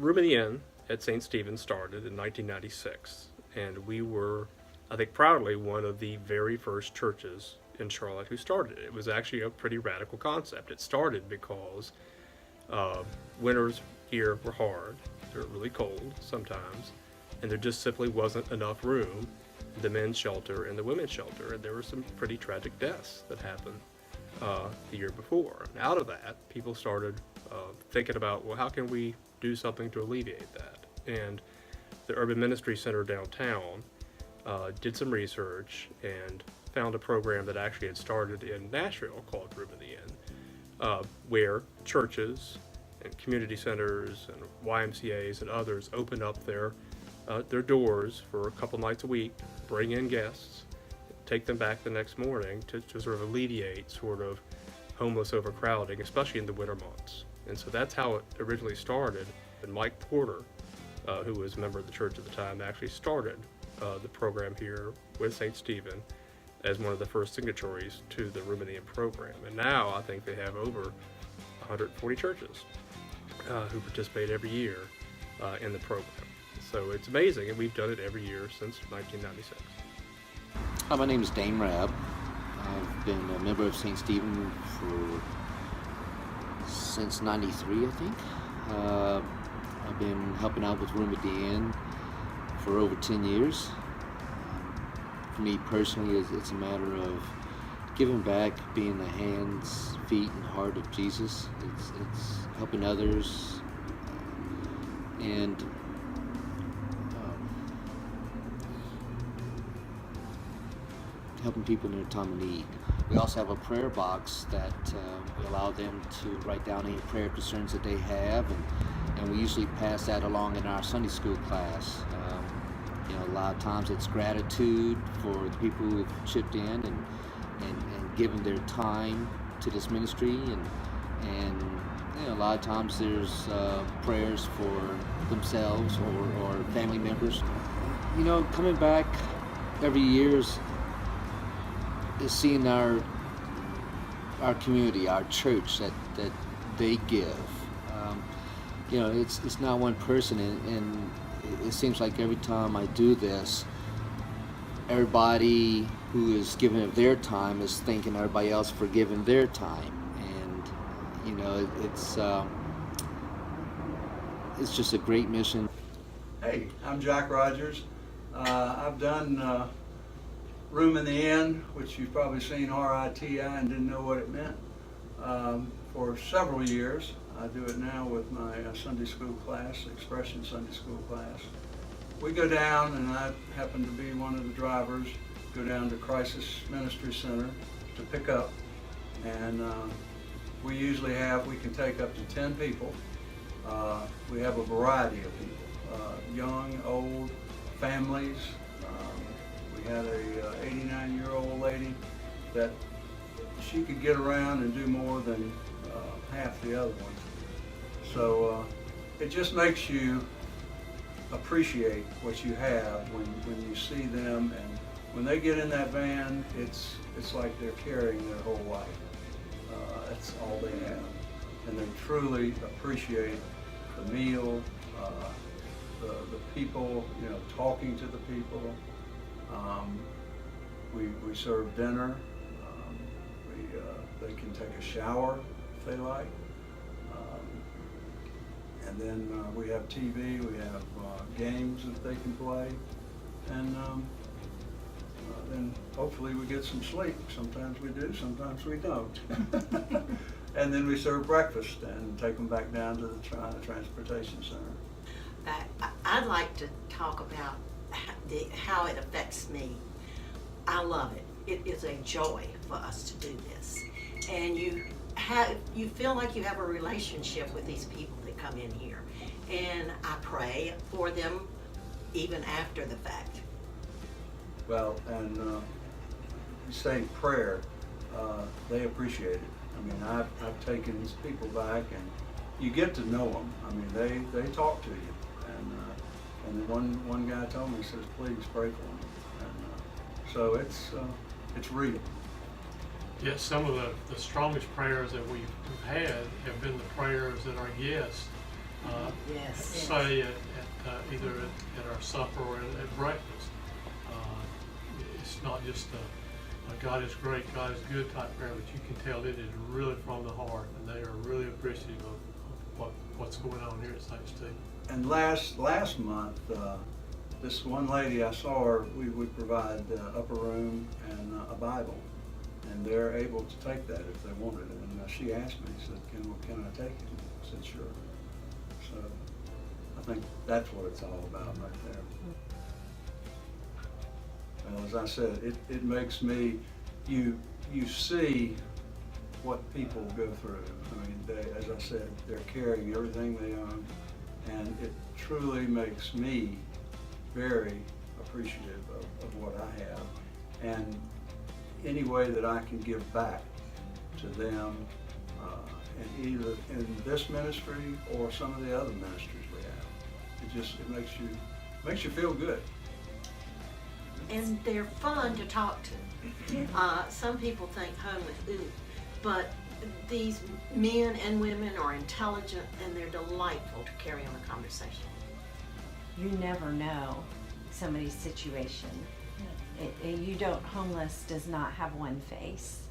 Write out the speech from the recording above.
Room in the Inn at St. Stephen's started in 1996, and we were, I think, proudly one of the very first churches in Charlotte who started it. It was actually a pretty radical concept. It started because uh, winters here were hard, they were really cold sometimes, and there just simply wasn't enough room in the men's shelter and the women's shelter, and there were some pretty tragic deaths that happened the year before. And out of that, people started thinking about, well, how can we do something to alleviate that? And the Urban Ministry Center downtown did some research and found a program that actually had started in Nashville called Room in the Inn, where churches and community centers and YMCA's and others opened up their doors for a couple nights a week, bring in guests, take them back the next morning to sort of alleviate sort of homeless overcrowding, especially in the winter months. And so that's how it originally started. And Mike Porter, who was a member of the church at the time, actually started the program here with St. Stephen as one of the first signatories to the Room in the Inn program. And now I think they have over 140 churches who participate every year in the program. So it's amazing, and we've done it every year since 1996. Hi, my name is Dane Rabb. I've been a member of St. Stephen since '93, I think. I've been helping out with Room at the Inn for over 10 years. For me personally, it's a matter of giving back, being the hands, feet, and heart of Jesus. It's helping others and helping people in their time of need. We also have a prayer box that we allow them to write down any prayer concerns that they have, and we usually pass that along in our Sunday school class. A lot of times it's gratitude for the people who have chipped in and given their time to this ministry, and a lot of times there's prayers for themselves or family members. Coming back every year is seeing our community, our church that they give. It's not one person, and it seems like every time I do this, everybody who is giving of their time is thanking everybody else for giving their time, and it's just a great mission. Hey, I'm Jack Rogers. I've done Room in the Inn, which you've probably seen RITI and didn't know what it meant, for several years. I do it now with my Sunday school class, Expression Sunday School class. We go down, and I happen to be one of the drivers, go down to Crisis Ministry Center to pick up, and we can take up to 10 people. We have a variety of people, young, old, families. We had a 89-year-old lady that she could get around and do more than half the other ones. So it just makes you appreciate what you have when you see them, and when they get in that van, it's like they're carrying their whole life. That's all they have, and they truly appreciate the meal, the people, talking to the people. We serve dinner. They can take a shower if they like. And then we have TV, we have games that they can play, and then hopefully we get some sleep. Sometimes we do, sometimes we don't. And then we serve breakfast and take them back down to the transportation center. I'd like to talk about how it affects me. I love it. It is a joy for us to do this. And you feel like you have a relationship with these people that come in here. And I pray for them even after the fact. Well, and saying prayer, they appreciate it. I mean, I've taken these people back, and you get to know them. I mean, they talk to you. And one guy told me, he says, please pray for me. And so it's real. Yes, some of the strongest prayers that we've had have been the prayers that our guests Yes. say at either at our supper or at breakfast. It's not just a God is great, God is good type prayer, but you can tell it is really from the heart, and they are really appreciative of what's going on here at St. Stephen. And last month, this one lady, I saw her, we would provide upper room and a Bible. And they're able to take that if they wanted it. And she asked me, said, can I take it? I said, sure. So I think that's what it's all about right there. Well, as I said, it makes me, you see what people go through. I mean, they, as I said, they're carrying everything they own, and it truly makes me very appreciative of what I have. And any way that I can give back to them, and either in this ministry or some of the other ministries we have, it makes you feel good. And they're fun to talk to. Some people think homeless, ooh, but these men and women are intelligent and they're delightful to carry on a conversation. You never know somebody's situation. Homeless does not have one face.